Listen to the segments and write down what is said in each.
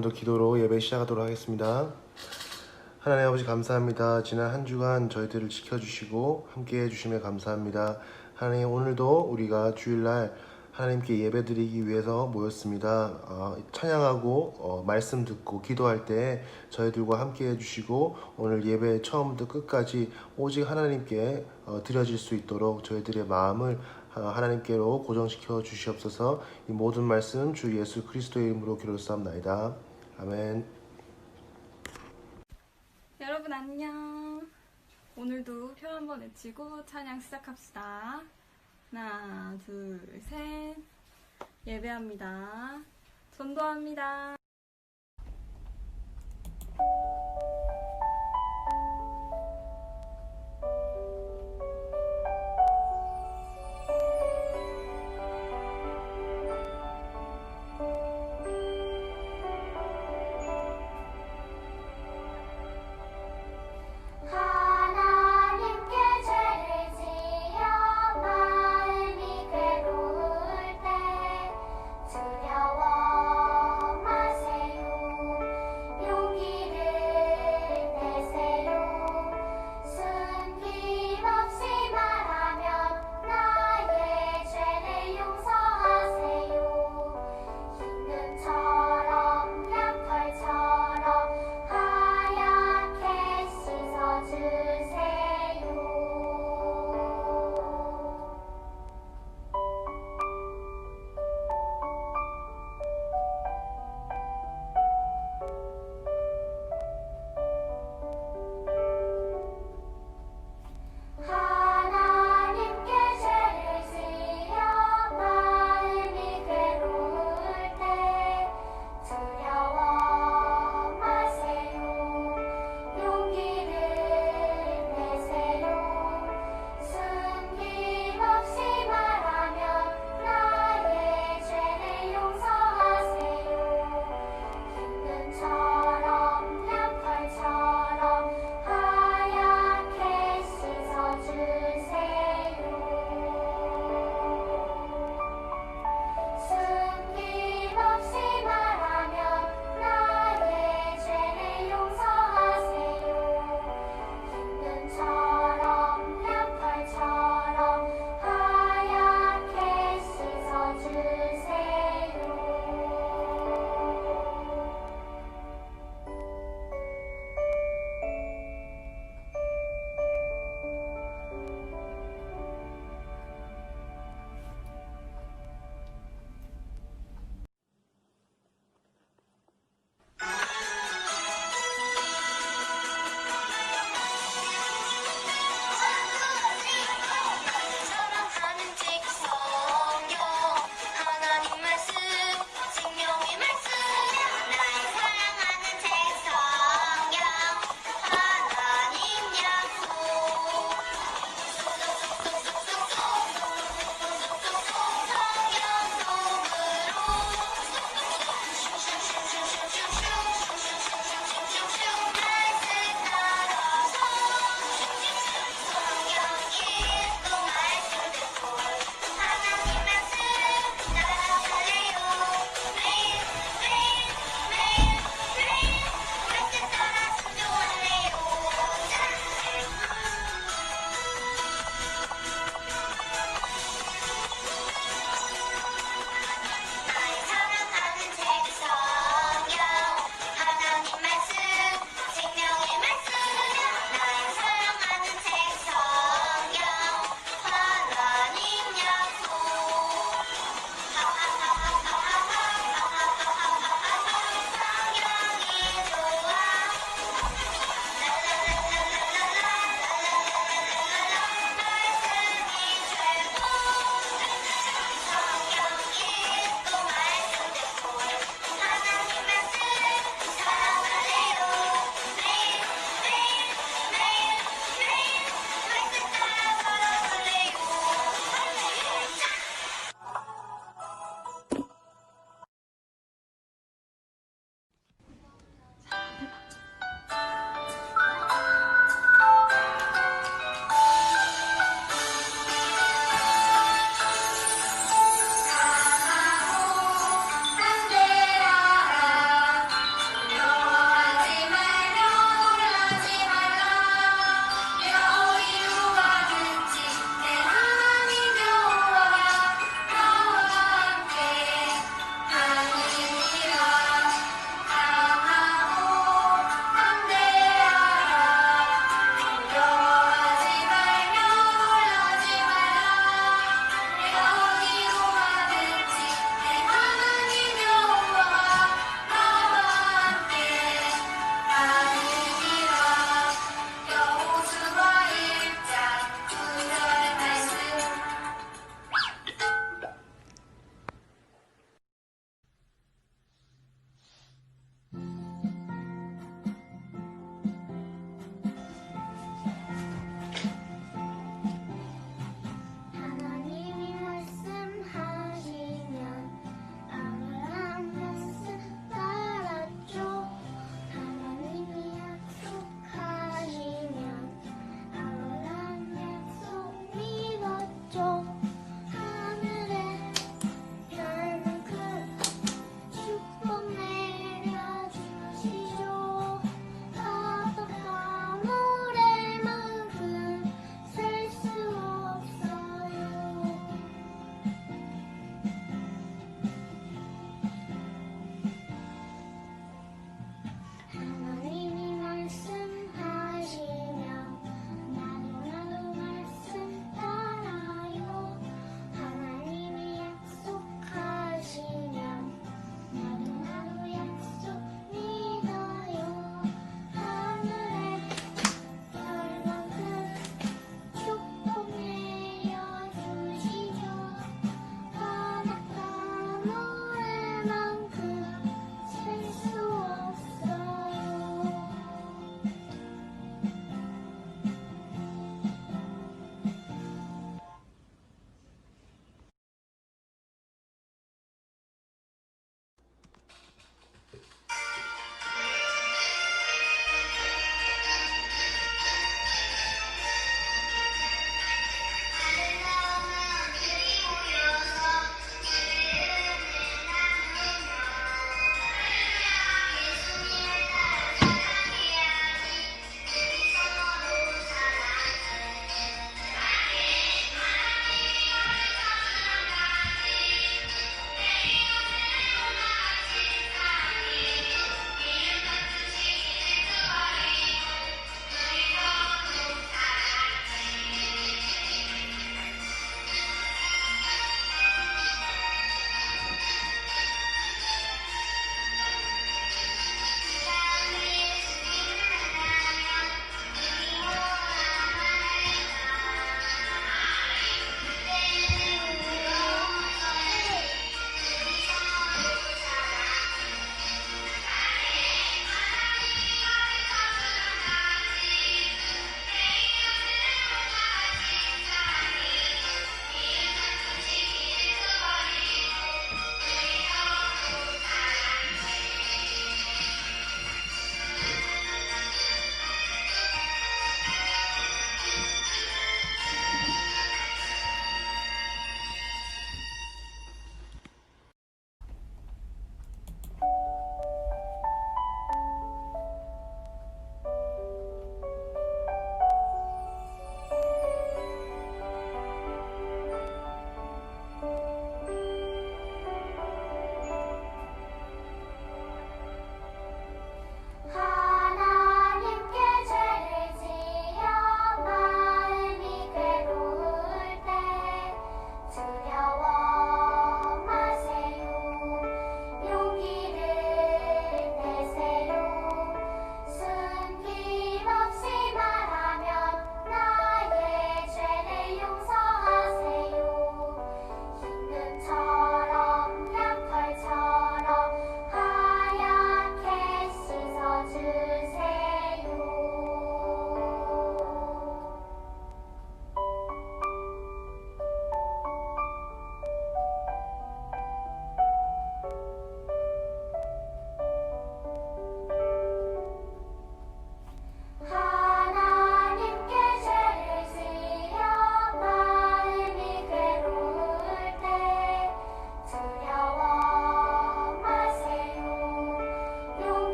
오늘도 기도로 예배 시작하도록 하겠습니다. 하나님 아버지 감사합니다. 지난 한 주간 저희들을 지켜주시고 함께 해주심에 감사합니다. 하나님 오늘도 우리가 주일날 하나님께 예배드리기 위해서 모였습니다. 찬양하고 말씀 듣고 기도할 때 저희들과 함께 해주시고 오늘 예배 처음부터 끝까지 오직 하나님께 드려질 수 있도록 저희들의 마음을 하나님께로 고정시켜 주시옵소서. 이 모든 말씀 주 예수 그리스도의 이름으로 기도했사옵나이다. 아멘. 여러분 안녕. 오늘도 표 한번 외치고 찬양 시작합시다. 하나, 둘, 셋. 예배합니다. 전도합니다. 마음이 괴로울 때 두려워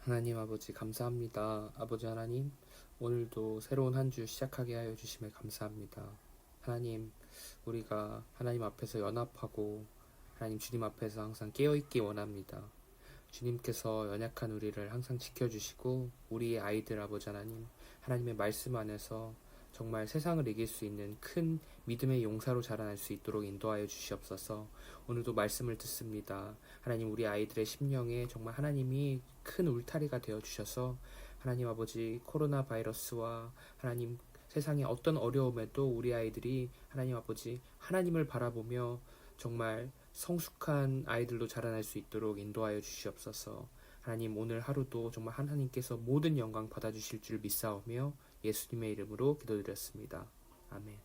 하나님 아버지 감사합니다. 아버지 하나님, 오늘도 새로운 한 주 시작하게 하여 주심에 감사합니다. 하나님, 우리가 하나님 앞에서 연합하고 하나님 주님 앞에서 항상 깨어있기 원합니다. 주님께서 연약한 우리를 항상 지켜주시고 우리의 아이들 아버지 하나님, 하나님의 말씀 안에서 정말 세상을 이길 수 있는 큰 믿음의 용사로 자라날 수 있도록 인도하여 주시옵소서. 오늘도 말씀을 듣습니다. 하나님, 우리 아이들의 심령에 정말 하나님이 큰 울타리가 되어 주셔서 하나님 아버지 코로나 바이러스와 하나님 세상의 어떤 어려움에도 우리 아이들이 하나님 아버지 하나님을 바라보며 정말 성숙한 아이들로 자라날 수 있도록 인도하여 주시옵소서. 하나님, 오늘 하루도 정말 하나님께서 모든 영광 받아주실 줄 믿사오며 예수님의 이름으로 기도드렸습니다. 아멘.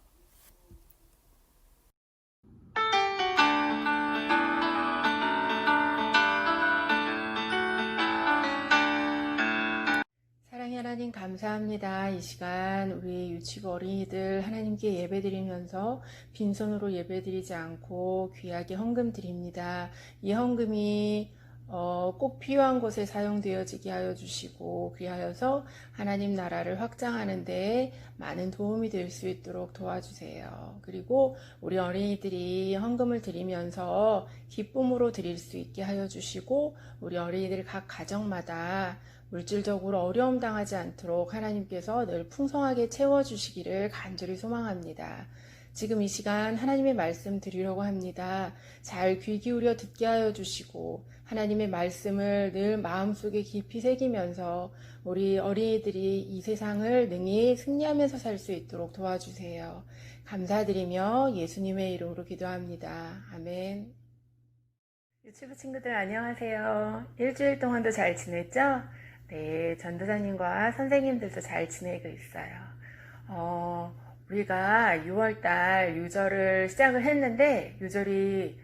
사랑의 하나님 감사합니다. 이 시간 우리 유치부 어린이들 하나님께 예배드리면서 빈손으로 예배드리지 않고 귀하게 헌금 드립니다. 이 헌금이 꼭 필요한 곳에 사용되어지게 하여 주시고 그리하여서 하나님 나라를 확장하는 데 많은 도움이 될 수 있도록 도와주세요. 그리고 우리 어린이들이 헌금을 드리면서 기쁨으로 드릴 수 있게 하여 주시고 우리 어린이들 각 가정마다 물질적으로 어려움 당하지 않도록 하나님께서 늘 풍성하게 채워주시기를 간절히 소망합니다. 지금 이 시간 하나님의 말씀 드리려고 합니다. 잘 귀 기울여 듣게 하여 주시고 하나님의 말씀을 늘 마음속에 깊이 새기면서 우리 어린이들이 이 세상을 능히 승리하면서 살 수 있도록 도와주세요. 감사드리며 예수님의 이름으로 기도합니다. 아멘. 유튜브 친구들 안녕하세요. 일주일 동안도 잘 지냈죠? 네, 전도사님과 선생님들도 잘 지내고 있어요. 우리가 6월달 유절을 시작을 했는데 유절이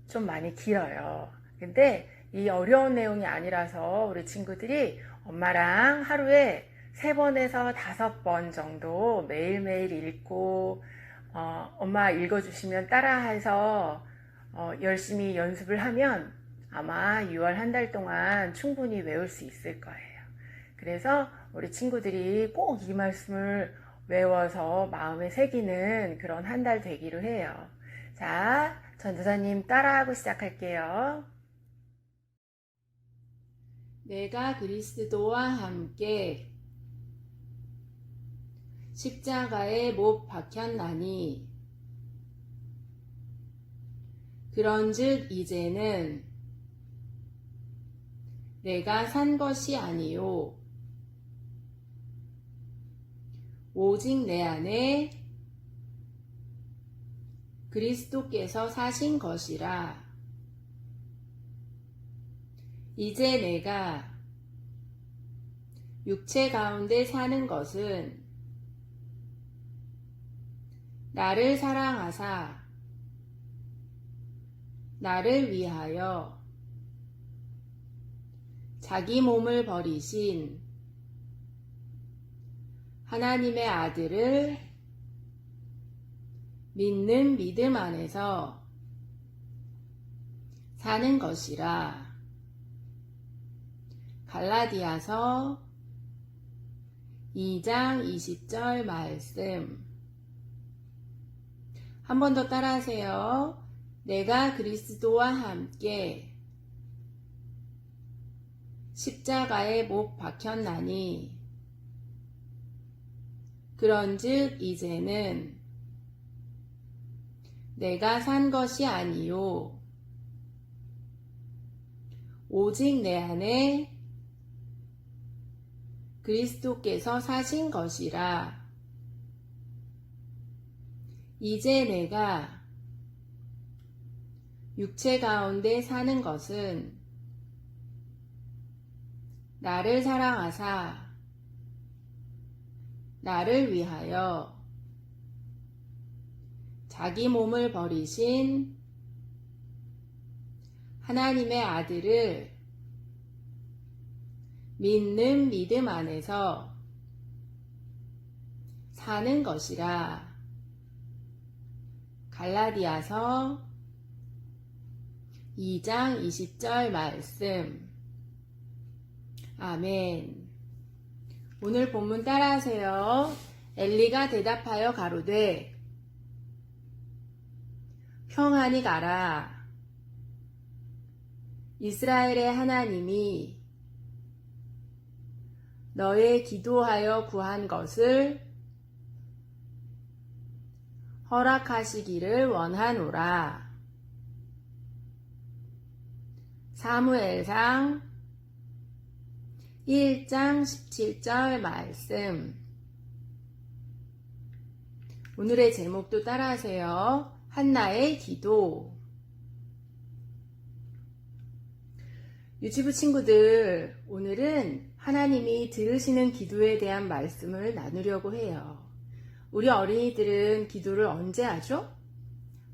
좀 많이 길어요. 근데 이 어려운 내용이 아니라서 우리 친구들이 엄마랑 하루에 3번에서 5번 정도 매일매일 읽고 엄마 읽어주시면 따라해서 열심히 연습을 하면 아마 6월 한 달 동안 충분히 외울 수 있을 거예요. 그래서 우리 친구들이 꼭 이 말씀을 외워서 마음에 새기는 그런 한 달 되기로 해요. 자, 전도사님 따라하고 시작할게요. 내가 그리스도와 함께 십자가에 못 박혔나니 그런즉 이제는 내가 산 것이 아니요 오직 내 안에 그리스도께서 사신 것이라. 이제 내가 육체 가운데 사는 것은 나를 사랑하사 나를 위하여 자기 몸을 버리신 하나님의 아들을 믿는 믿음 안에서 사는 것이라. 갈라디아서 2장 20절 말씀. 한 번 더 따라하세요. 내가 그리스도와 함께 십자가에 못 박혔나니 그런즉 이제는 내가 산 것이 아니요 오직 내 안에 그리스도께서 사신 것이라. 이제 내가 육체 가운데 사는 것은 나를 사랑하사 나를 위하여 자기 몸을 버리신 하나님의 아들을 믿는 믿음 안에서 사는 것이라. 갈라디아서 2장 20절 말씀. 아멘. 오늘 본문 따라하세요. 엘리가 대답하여 가로되 평안히 가라. 이스라엘의 하나님이 너의 기도하여 구한 것을 허락하시기를 원하노라. 사무엘상 1장 17절 말씀. 오늘의 제목도 따라하세요. 한나의 기도. 유치부 친구들, 오늘은 하나님이 들으시는 기도에 대한 말씀을 나누려고 해요. 우리 어린이들은 기도를 언제 하죠?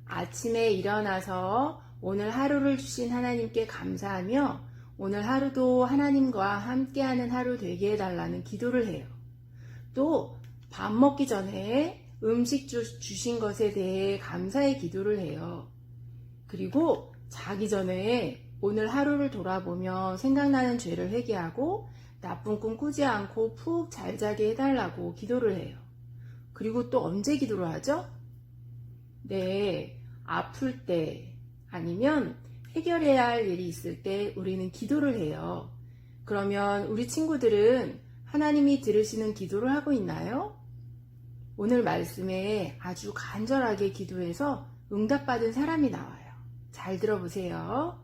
아침에 일어나서 오늘 하루를 주신 하나님께 감사하며 오늘 하루도 하나님과 함께하는 하루 되게 해달라는 기도를 해요. 또 밥 먹기 전에 음식 주신 것에 대해 감사의 기도를 해요. 그리고 자기 전에 오늘 하루를 돌아보며 생각나는 죄를 회개하고 나쁜 꿈 꾸지 않고 푹 잘 자게 해달라고 기도를 해요. 그리고 또 언제 기도를 하죠? 네, 아플 때 아니면 해결해야 할 일이 있을 때 우리는 기도를 해요. 그러면 우리 친구들은 하나님이 들으시는 기도를 하고 있나요? 오늘 말씀에 아주 간절하게 기도해서 응답받은 사람이 나와요. 잘 들어보세요.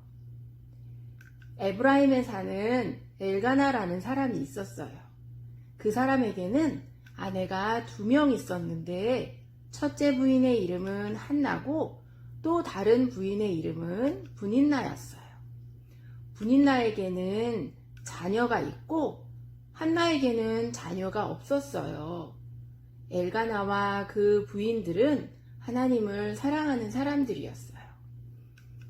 에브라임에 사는 엘가나라는 사람이 있었어요. 그 사람에게는 아내가 2명 있었는데 첫째 부인의 이름은 한나고 또 다른 부인의 이름은 분인나였어요. 분인나에게는 자녀가 있고 한나에게는 자녀가 없었어요. 엘가나와 그 부인들은 하나님을 사랑하는 사람들이었어요.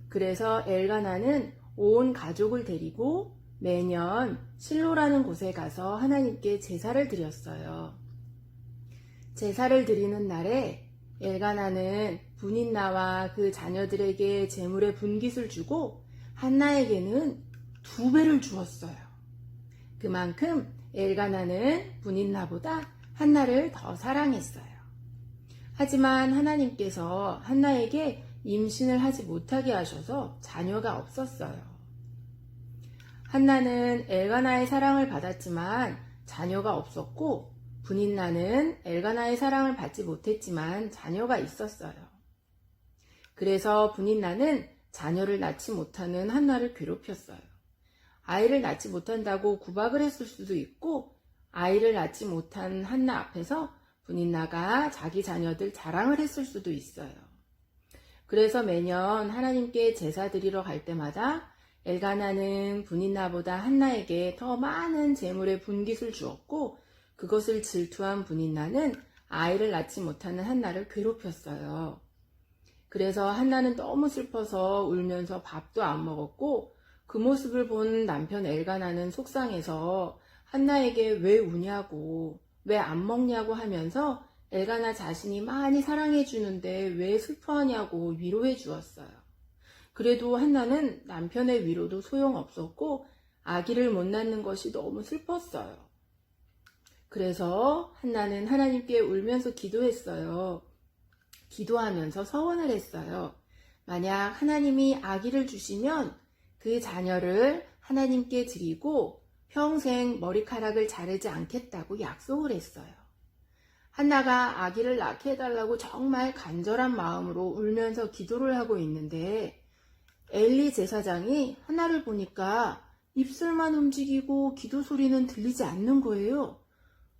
그래서 엘가나는 온 가족을 데리고 매년 실로라는 곳에 가서 하나님께 제사를 드렸어요. 제사를 드리는 날에 엘가나는 분인나와 그 자녀들에게 제물의 분깃을 주고 한나에게는 2배를 주었어요. 그만큼 엘가나는 분인나보다 한나를 더 사랑했어요. 하지만 하나님께서 한나에게 임신을 하지 못하게 하셔서 자녀가 없었어요. 한나는 엘가나의 사랑을 받았지만 자녀가 없었고 분인나는 엘가나의 사랑을 받지 못했지만 자녀가 있었어요. 그래서 분인나는 자녀를 낳지 못하는 한나를 괴롭혔어요. 아이를 낳지 못한다고 구박을 했을 수도 있고 아이를 낳지 못한 한나 앞에서 분인나가 자기 자녀들 자랑을 했을 수도 있어요. 그래서 매년 하나님께 제사 드리러 갈 때마다 엘가나는 분인나보다 한나에게 더 많은 제물의 분깃을 주었고 그것을 질투한 분인나는 아이를 낳지 못하는 한나를 괴롭혔어요. 그래서 한나는 너무 슬퍼서 울면서 밥도 안 먹었고 그 모습을 본 남편 엘가나는 속상해서 한나에게 왜 우냐고 왜 안 먹냐고 하면서 엘가나 자신이 많이 사랑해 주는데 왜 슬퍼하냐고 위로해 주었어요. 그래도 한나는 남편의 위로도 소용없었고 아기를 못 낳는 것이 너무 슬펐어요. 그래서 한나는 하나님께 울면서 기도했어요. 기도하면서 서원을 했어요. 만약 하나님이 아기를 주시면 그 자녀를 하나님께 드리고 평생 머리카락을 자르지 않겠다고 약속을 했어요. 한나가 아기를 낳게 해달라고 정말 간절한 마음으로 울면서 기도를 하고 있는데 엘리 제사장이 한나를 보니까 입술만 움직이고 기도 소리는 들리지 않는 거예요.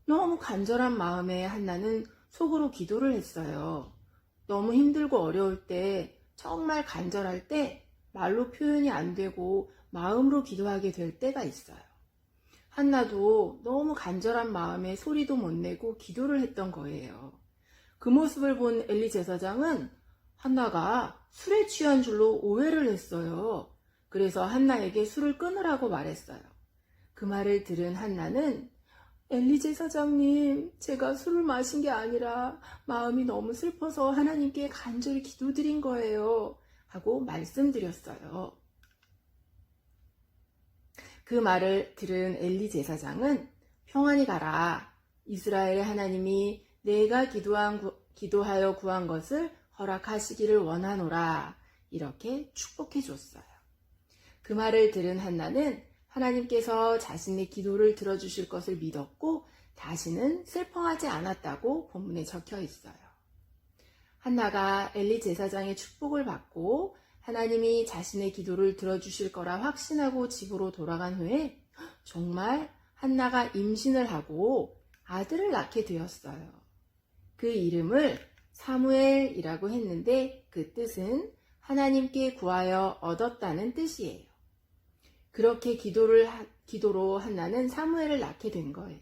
너무 간절한 마음에 한나는 속으로 기도를 했어요. 너무 힘들고 어려울 때, 정말 간절할 때 말로 표현이 안 되고 마음으로 기도하게 될 때가 있어요. 한나도 너무 간절한 마음에 소리도 못 내고 기도를 했던 거예요. 그 모습을 본 엘리 제사장은 한나가 술에 취한 줄로 오해를 했어요. 그래서 한나에게 술을 끊으라고 말했어요. 그 말을 들은 한나는 엘리 제사장님, 제가 술을 마신 게 아니라 마음이 너무 슬퍼서 하나님께 간절히 기도드린 거예요. 하고 말씀드렸어요. 그 말을 들은 엘리 제사장은 평안히 가라. 이스라엘의 하나님이 내가 기도하여 구한 것을 허락하시기를 원하노라. 이렇게 축복해 줬어요. 그 말을 들은 한나는 하나님께서 자신의 기도를 들어주실 것을 믿었고 다시는 슬퍼하지 않았다고 본문에 적혀 있어요. 한나가 엘리 제사장의 축복을 받고 하나님이 자신의 기도를 들어주실 거라 확신하고 집으로 돌아간 후에 정말 한나가 임신을 하고 아들을 낳게 되었어요. 그 이름을 사무엘이라고 했는데 그 뜻은 하나님께 구하여 얻었다는 뜻이에요. 그렇게 기도로 한나는 사무엘을 낳게 된 거예요.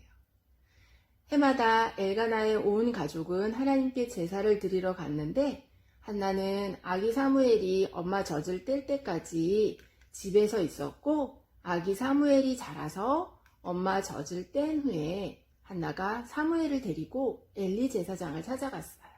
해마다 엘가나의 온 가족은 하나님께 제사를 드리러 갔는데 한나는 아기 사무엘이 엄마 젖을 뗄 때까지 집에서 있었고 아기 사무엘이 자라서 엄마 젖을 뗀 후에 한나가 사무엘을 데리고 엘리 제사장을 찾아갔어요.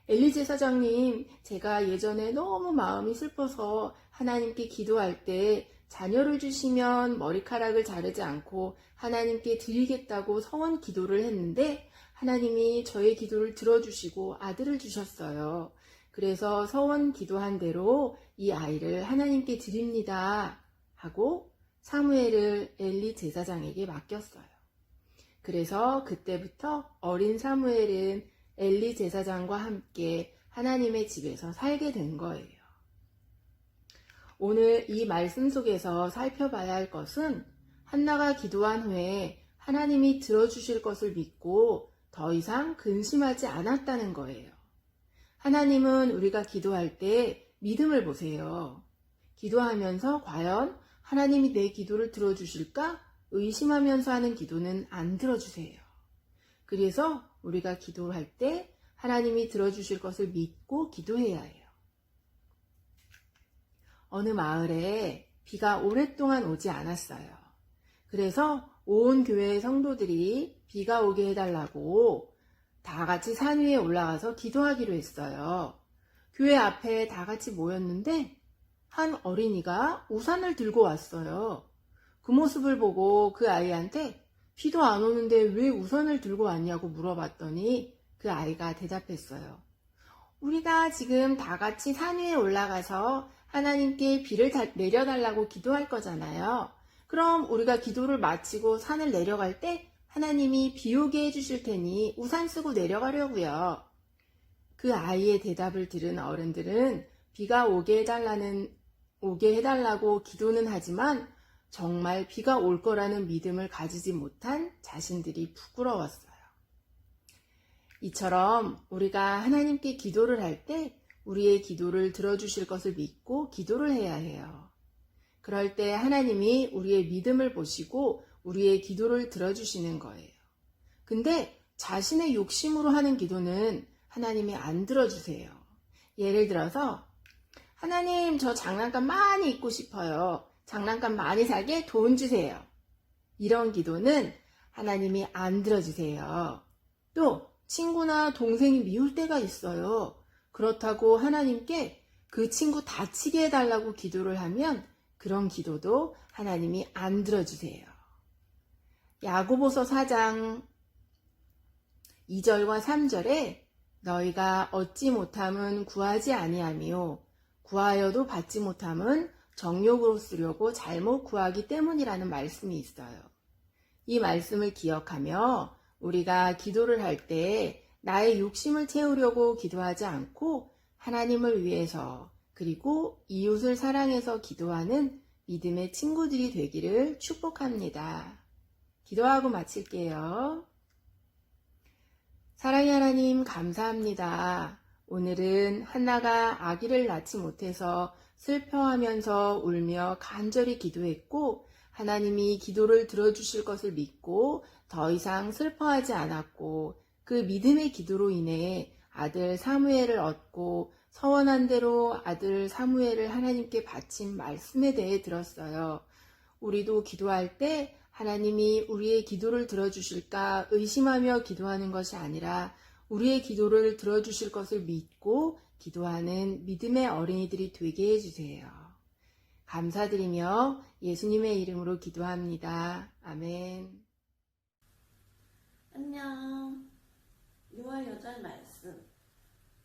엘리 제사장님, 제가 예전에 너무 마음이 슬퍼서 하나님께 기도할 때 자녀를 주시면 머리카락을 자르지 않고 하나님께 드리겠다고 서원 기도를 했는데 하나님이 저의 기도를 들어주시고 아들을 주셨어요. 그래서 서원 기도한 대로 이 아이를 하나님께 드립니다 하고 사무엘을 엘리 제사장에게 맡겼어요. 그래서 그때부터 어린 사무엘은 엘리 제사장과 함께 하나님의 집에서 살게 된 거예요. 오늘 이 말씀 속에서 살펴봐야 할 것은 한나가 기도한 후에 하나님이 들어주실 것을 믿고 더 이상 근심하지 않았다는 거예요. 하나님은 우리가 기도할 때 믿음을 보세요. 기도하면서 과연 하나님이 내 기도를 들어주실까? 의심하면서 하는 기도는 안 들어주세요. 그래서 우리가 기도할 때 하나님이 들어주실 것을 믿고 기도해야 해요. 어느 마을에 비가 오랫동안 오지 않았어요. 그래서 온 교회의 성도들이 비가 오게 해달라고 다 같이 산 위에 올라가서 기도하기로 했어요. 교회 앞에 다 같이 모였는데 한 어린이가 우산을 들고 왔어요. 그 모습을 보고 그 아이한테 비도 안 오는데 왜 우산을 들고 왔냐고 물어봤더니 그 아이가 대답했어요. 우리가 지금 다 같이 산 위에 올라가서 하나님께 비를 내려달라고 기도할 거잖아요. 그럼 우리가 기도를 마치고 산을 내려갈 때 하나님이 비 오게 해주실 테니 우산 쓰고 내려가려고요. 그 아이의 대답을 들은 어른들은 비가 오게 해달라고 기도는 하지만 정말 비가 올 거라는 믿음을 가지지 못한 자신들이 부끄러웠어요. 이처럼 우리가 하나님께 기도를 할 때 우리의 기도를 들어주실 것을 믿고 기도를 해야 해요. 그럴 때 하나님이 우리의 믿음을 보시고 우리의 기도를 들어주시는 거예요. 근데 자신의 욕심으로 하는 기도는 하나님이 안 들어주세요. 예를 들어서 하나님, 저 장난감 많이 입고 싶어요. 장난감 많이 사게 돈 주세요. 이런 기도는 하나님이 안 들어주세요. 또 친구나 동생이 미울 때가 있어요. 그렇다고 하나님께 그 친구 다치게 해달라고 기도를 하면 그런 기도도 하나님이 안 들어주세요. 야고보서 4장 2절과 3절에 너희가 얻지 못함은 구하지 아니하며 구하여도 받지 못함은 정욕으로 쓰려고 잘못 구하기 때문이라는 말씀이 있어요. 이 말씀을 기억하며 우리가 기도를 할 때 나의 욕심을 채우려고 기도하지 않고 하나님을 위해서 그리고 이웃을 사랑해서 기도하는 믿음의 친구들이 되기를 축복합니다. 기도하고 마칠게요. 사랑의 하나님 감사합니다. 오늘은 한나가 아기를 낳지 못해서 슬퍼하면서 울며 간절히 기도했고 하나님이 기도를 들어주실 것을 믿고 더 이상 슬퍼하지 않았고 그 믿음의 기도로 인해 아들 사무엘을 얻고 서원한 대로 아들 사무엘을 하나님께 바친 말씀에 대해 들었어요. 우리도 기도할 때 하나님이 우리의 기도를 들어주실까 의심하며 기도하는 것이 아니라 우리의 기도를 들어주실 것을 믿고 기도하는 믿음의 어린이들이 되게 해주세요. 감사드리며 예수님의 이름으로 기도합니다. 아멘. 안녕. 6월 요절 말씀.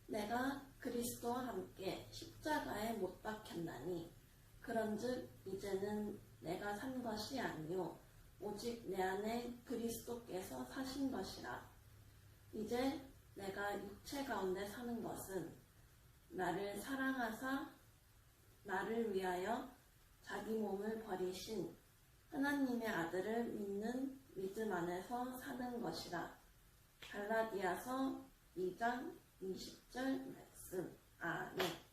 내가 그리스도와 함께 십자가에 못 박혔나니 그런즉 이제는 내가 산 것이 아니요 오직 내 안에 그리스도께서 사신 것이라. 이제 내가 육체 가운데 사는 것은 나를 사랑하사 나를 위하여 자기 몸을 버리신 하나님의 아들을 믿는 믿음 안에서 사는 것이라. 갈라디아서 2장 20절 말씀. 아멘.